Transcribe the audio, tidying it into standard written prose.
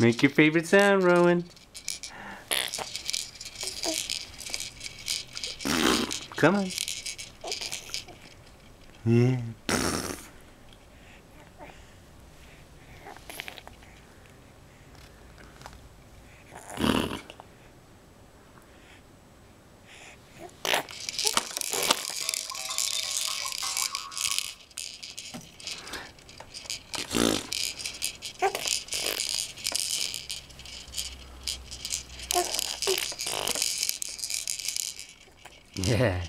Make your favorite sound, Rowan. Come on. Yeah. Yeah.